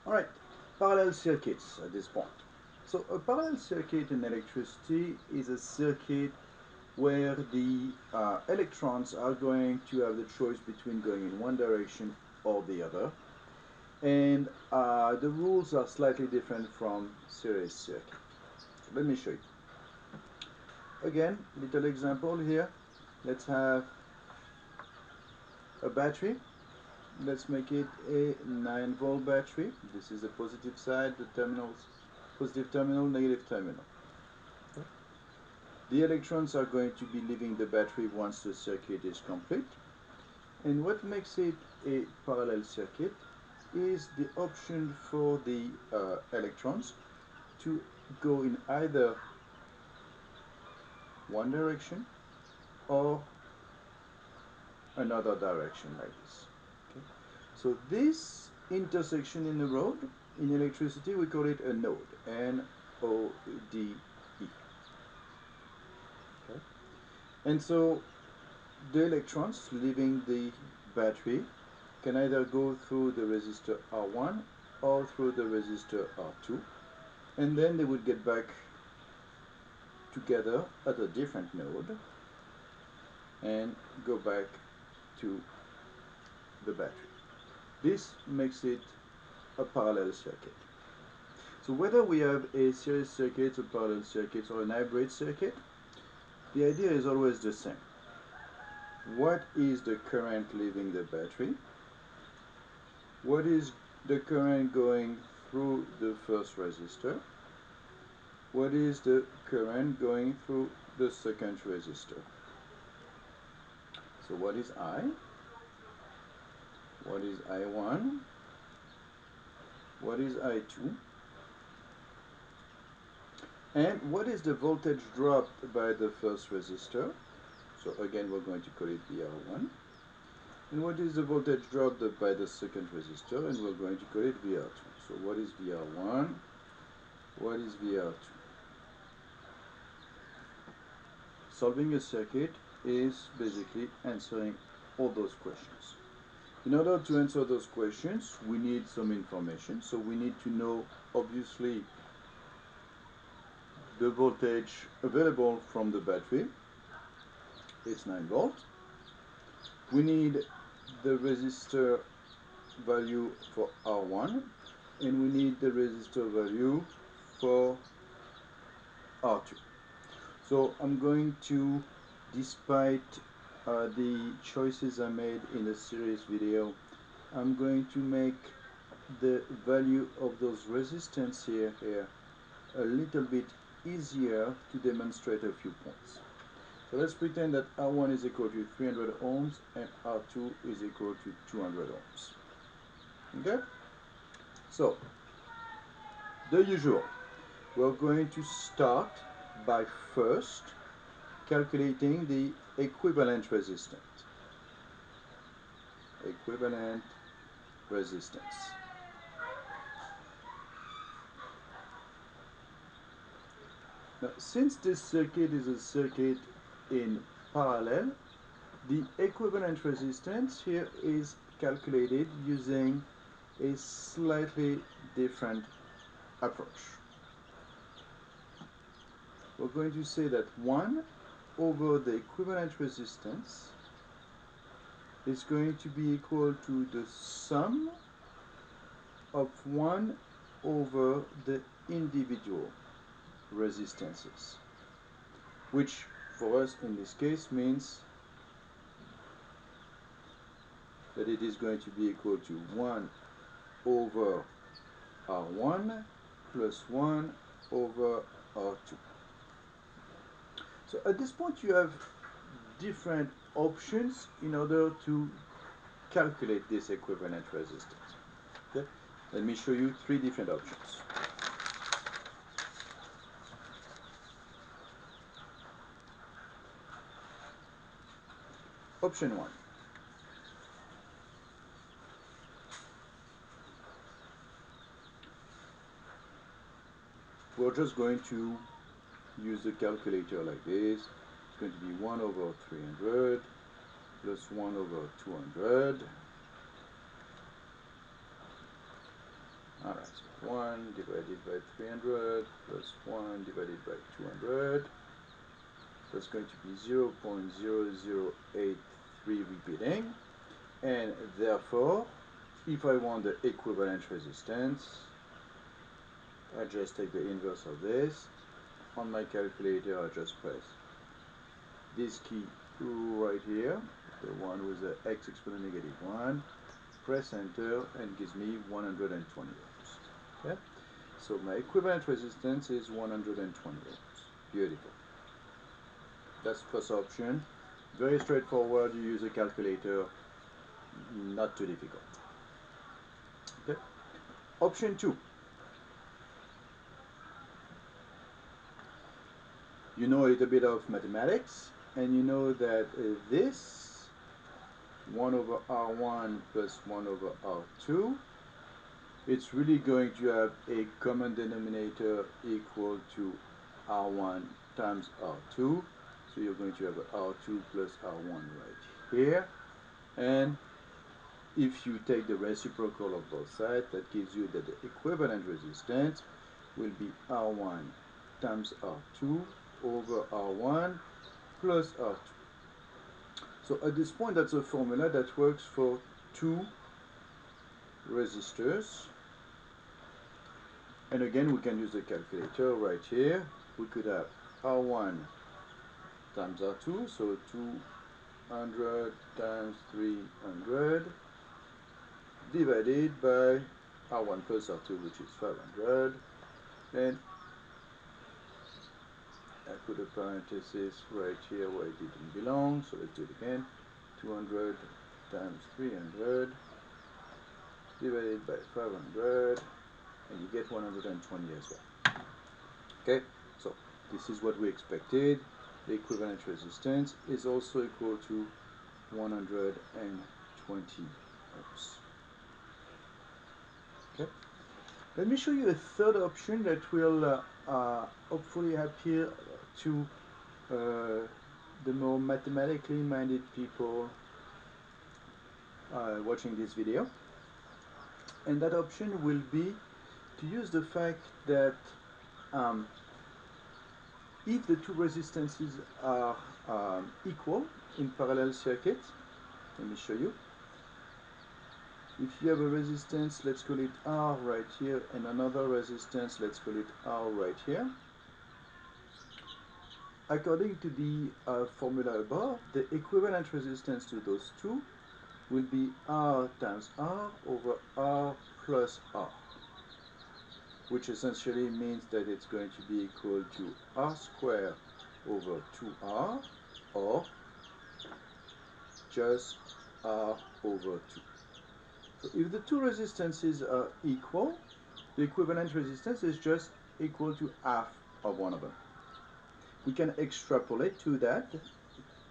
Alright, parallel circuits at this point. So a parallel circuit in electricity is a circuit where the electrons are going to have the choice between going in one direction or the other. And the rules are slightly different from series circuit. So let me show you. Again, little example here. Let's have a battery. Let's make it a 9-volt battery. This is the positive side, the terminals, positive terminal, negative terminal. The electrons are going to be leaving the battery once the circuit is complete. And what makes it a parallel circuit is the option for the electrons to go in either one direction or another direction like this. Okay? So this intersection in the road, in electricity, we call it a node, N-O-D-E. Okay? And so the electrons leaving the battery can either go through the resistor R1 or through the resistor R2, and then they would get back together at a different node and go back to the battery. This makes it a parallel circuit. So whether we have a series circuit, a parallel circuit, or an hybrid circuit, the idea is always the same. What is the current leaving the battery? What is the current going through the first resistor? What is the current going through the second resistor? So what is I? What is I1? What is I2? And what is the voltage dropped by the first resistor? So again, we're going to call it VR1. And what is the voltage dropped by the second resistor? And we're going to call it VR2. So what is VR1? What is VR2? Solving a circuit is basically answering all those questions. In order to answer those questions, we need some information. So we need to know, obviously, the voltage available from the battery. It's 9 volts. We need the resistor value for R1, and we need the resistor value for R2. So I'm going to, despite the choices I made in the series video, I'm going to make the value of those resistance here a little bit easier to demonstrate a few points. So let's pretend that R1 is equal to 300 ohms and R2 is equal to 200 ohms. Okay? So, the usual. We're going to start by first calculating the equivalent resistance. Equivalent resistance. Now, since this circuit is a circuit in parallel, the equivalent resistance here is calculated using a slightly different approach. We're going to say that 1 over the equivalent resistance is going to be equal to the sum of 1 over the individual resistances, which for us in this case means that it is going to be equal to 1 over R1 plus 1 over R2. So at this point you have different options in order to calculate this equivalent resistance. Okay? Let me show you 3 different options. Option 1. We're just going to use the calculator like this. It's going to be 1 over 300 plus 1 over 200. Alright, so 1 divided by 300 plus 1 divided by 200. So it's going to be 0.0083 repeating. And therefore, if I want the equivalent resistance, I just take the inverse of this. On my calculator, I just press this key right here, the one with the x exponent negative 1, press enter, and gives me 120 ohms. Okay? So my equivalent resistance is 120 ohms. Beautiful. That's the first option. Very straightforward. You use a calculator, not too difficult. Okay? Option 2. You know a little bit of mathematics, and you know that this 1 over R1 plus 1 over R2, it's really going to have a common denominator equal to R1 times R2. So you're going to have R2 plus R1 right here. And if you take the reciprocal of both sides, that gives you that the equivalent resistance will be R1 times R2 over R1 plus R2. So at this point, that's a formula that works for two resistors. And again, we can use the calculator right here. We could have R1 times R2, so 200 times 300 divided by R1 plus R2, which is 500. And I put a parenthesis right here where it didn't belong, so let's do it again. 200 times 300 divided by 500, and you get 120 as well. Okay, so this is what we expected. The equivalent resistance is also equal to 120 ohms. Okay, let me show you a third option that will hopefully appeal to the more mathematically minded people watching this video. And that option will be to use the fact that if the two resistances are equal in parallel circuits, let me show you. If you have a resistance, let's call it R right here, and another resistance, let's call it R right here. According to the formula above, the equivalent resistance to those two will be R times R over R plus R, which essentially means that it's going to be equal to R squared over 2R, or just R over 2. So if the two resistances are equal, the equivalent resistance is just equal to half of one of them. We can extrapolate to that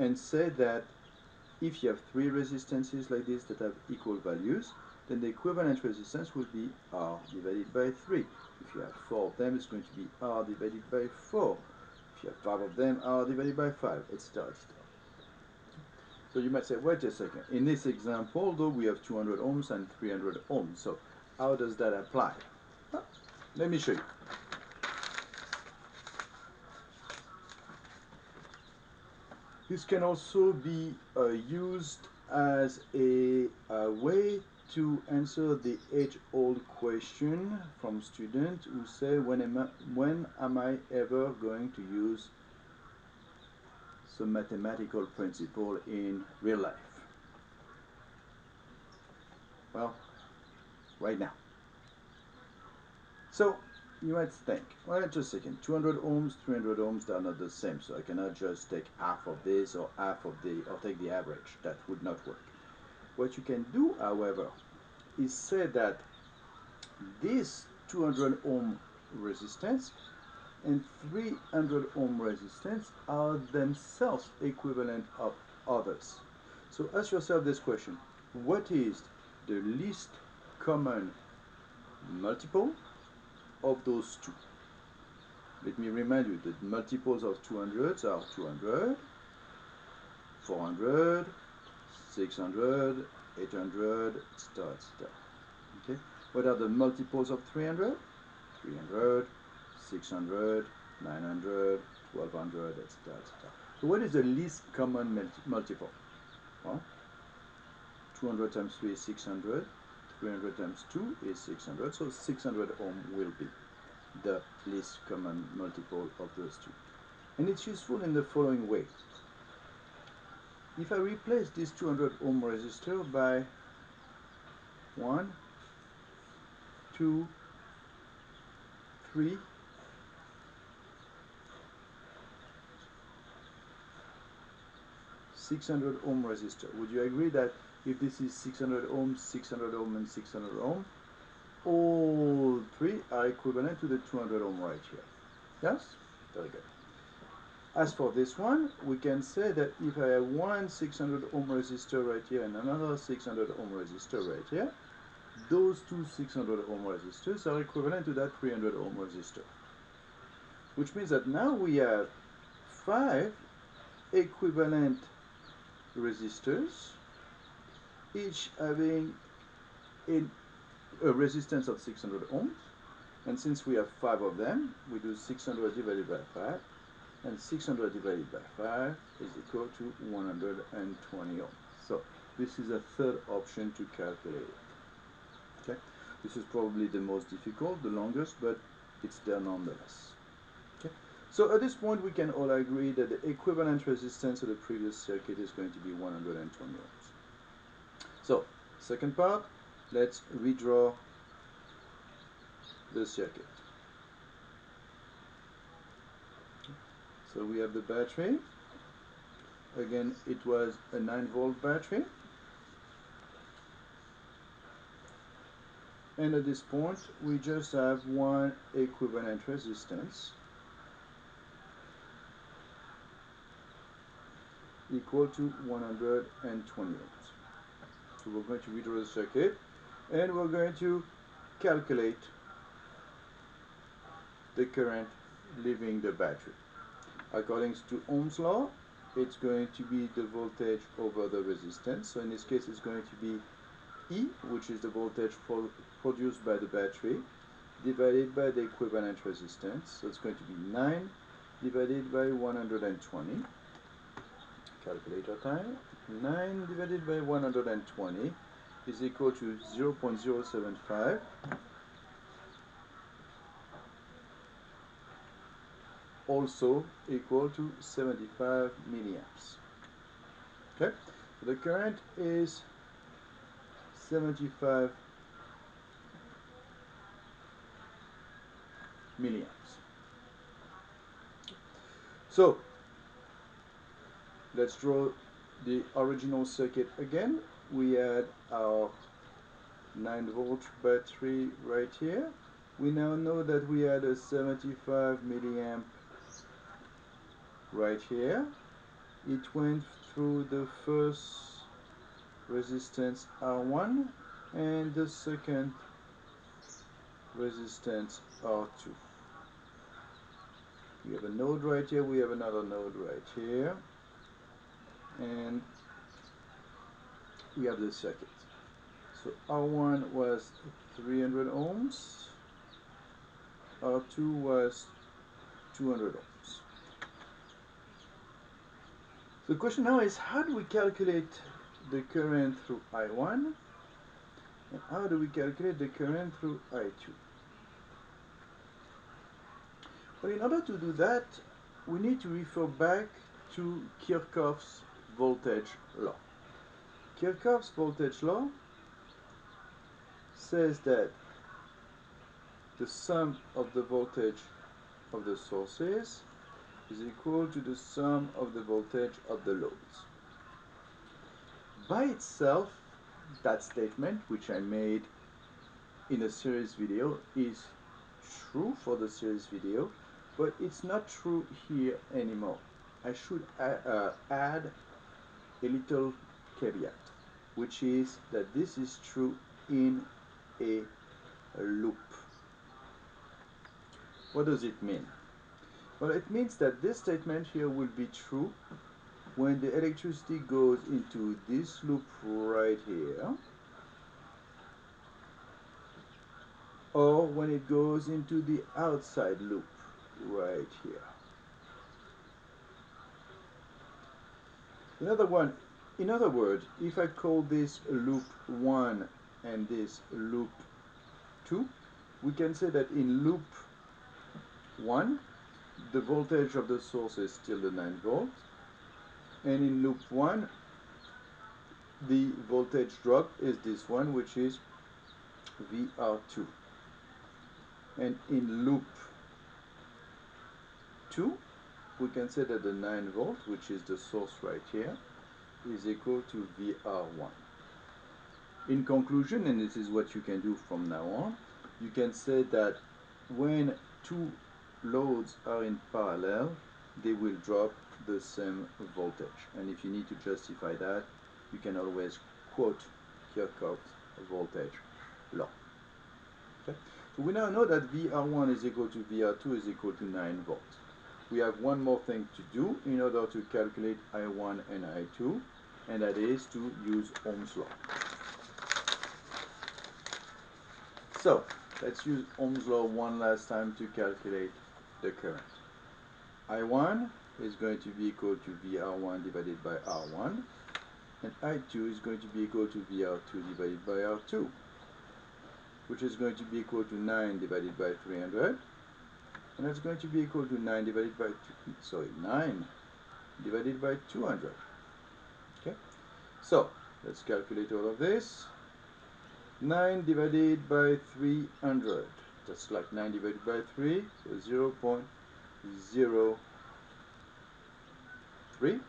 and say that if you have three resistances like this that have equal values, then the equivalent resistance will be R divided by 3. If you have 4 of them, it's going to be R divided by 4. If you have 5 of them, R divided by 5, etc. So you might say, wait a second, in this example, though, we have 200 ohms and 300 ohms. So how does that apply? Well, let me show you. This can also be used as a way to answer the age-old question from students who say, when am I ever going to use some mathematical principle in real life? Well, right now. So you might think, well, just a second, 200 ohms, 300 ohms, they are not the same, so I cannot just take half of this or half of or take the average. That would not work. What you can do, however, is say that this 200 ohm resistance and 300 ohm resistance are themselves equivalent of others. So ask yourself this question: what is the least common multiple of those two? Let me remind you that multiples of 200s are 200, 400, 600, 800, etc. Okay? What are the multiples of 300? 300, 600, 900, 1200, etc. etc. So what is the least common multiple? Well, 200 times 3 is 600, 300 times 2 is 600, so 600 ohm will be the least common multiple of those two. And it's useful in the following way. If I replace this 200 ohm resistor by 1, 2, 3, 600 ohm resistor, would you agree that if this is 600 ohm, 600 ohm, and 600 ohm, all three are equivalent to the 200 ohm right here? Yes? Very good. As for this one, we can say that if I have one 600 ohm resistor right here and another 600 ohm resistor right here, those two 600 ohm resistors are equivalent to that 300 ohm resistor. Which means that now we have 5 equivalent resistors, each having a resistance of 600 ohms. And since we have 5 of them, we do 600 divided by 5. And 600 divided by 5 is equal to 120 ohms. So this is a third option to calculate it. Okay? This is probably the most difficult, the longest, but it's there nonetheless. Okay? So at this point we can all agree that the equivalent resistance of the previous circuit is going to be 120 ohms. So, second part, let's redraw the circuit. So we have the battery. Again, it was a 9-volt battery. And at this point, we just have one equivalent resistance equal to 120 ohms. So we're going to redraw the circuit, and we're going to calculate the current leaving the battery. According to Ohm's law, it's going to be the voltage over the resistance. So in this case, it's going to be E, which is the voltage produced by the battery, divided by the equivalent resistance. So it's going to be 9 divided by 120. Calculator time. 9 divided by 120 is equal to 0.075. Also equal to 75 milliamps. Okay, so the current is 75 milliamps. So let's draw the original circuit again. We had our 9-volt battery right here. We now know that we had a 75 milliamp right here. It went through the first resistance R1 and the second resistance R2. We have a node right here, we have another node right here, and we have the circuit. So R1 was 300 ohms, R2 was 200 ohms. The question now is, how do we calculate the current through I1, and how do we calculate the current through I2? Well, in order to do that, we need to refer back to Kirchhoff's voltage law. Kirchhoff's voltage law says that the sum of the voltage of the sources is equal to the sum of the voltage of the loads. By itself, that statement, which I made in a series video, is true for the series video, but it's not true here anymore. I should add a little caveat, which is that this is true in a loop. What does it mean? Well, it means that this statement here will be true when the electricity goes into this loop right here, or when it goes into the outside loop right here. In other words, if I call this loop 1 and this loop 2, we can say that in loop 1, the voltage of the source is still the 9 volts, and in loop 1, the voltage drop is this one, which is VR2. And in loop 2, we can say that the 9 volt, which is the source right here, is equal to VR1. In conclusion, and this is what you can do from now on, you can say that when two loads are in parallel, they will drop the same voltage. And if you need to justify that, you can always quote Kirchhoff's voltage law. Okay? So we now know that VR1 is equal to VR2 is equal to 9 volts. We have one more thing to do in order to calculate I1 and I2, and that is to use Ohm's law. So let's use Ohm's law one last time to calculate the current. I1 is going to be equal to VR1 divided by R1, and I2 is going to be equal to VR2 divided by R2, which is going to be equal to 9 divided by 300, and that's going to be equal to 9 divided by 9 divided by 200. Okay, so let's calculate all of this. 9 divided by 300, that's like 9 divided by 3, so 0.03,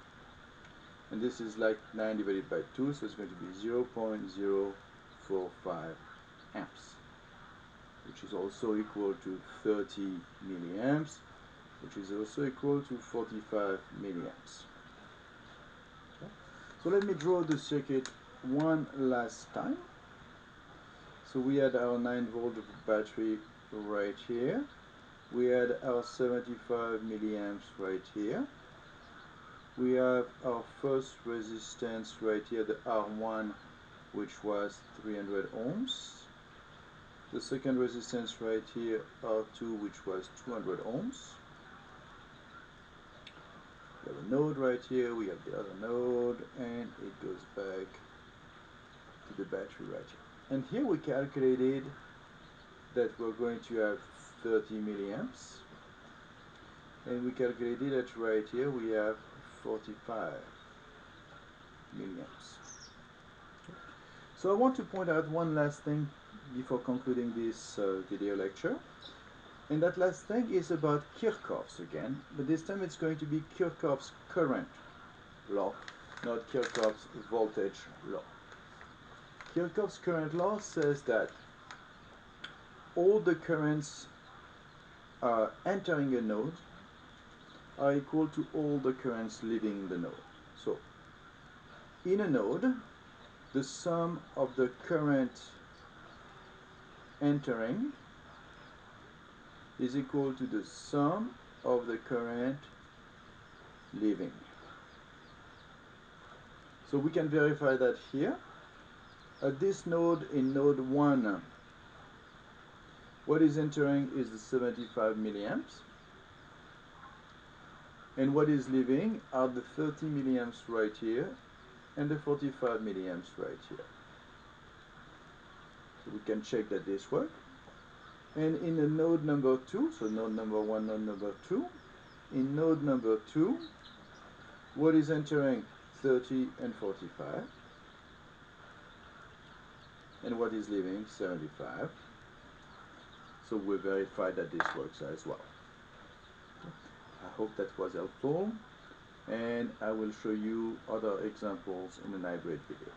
and this is like 9 divided by 2, so it's going to be 0.045 amps, which is also equal to 30 milliamps, which is also equal to 45 milliamps. Okay. So let me draw the circuit one last time. So we had our 9 volt battery right here. We had our 75 milliamps right here. We have our first resistance right here, the R1, which was 300 ohms. The second resistance right here, R2, which was 200 ohms. We have a node right here, we have the other node, and it goes back to the battery right here. And here we calculated that we're going to have 30 milliamps, and we calculated that right here we have 45 milliamps. So I want to point out one last thing before concluding this video lecture, and that last thing is about Kirchhoff's again, but this time it's going to be Kirchhoff's current law, not Kirchhoff's voltage law. Kirchhoff's current law says that all the currents entering a node are equal to all the currents leaving the node. So in a node, the sum of the current entering is equal to the sum of the current leaving. So we can verify that here. At this node, in node 1, what is entering is the 75 milliamps, and what is leaving are the 30 milliamps right here and the 45 milliamps right here. So we can check that this works. And in the node number 2, so node number 1, node number 2, in node number 2, what is entering? 30 and 45, and what is leaving? 75. So we verified that this works as well. I hope that was helpful, and I will show you other examples in an hybrid video.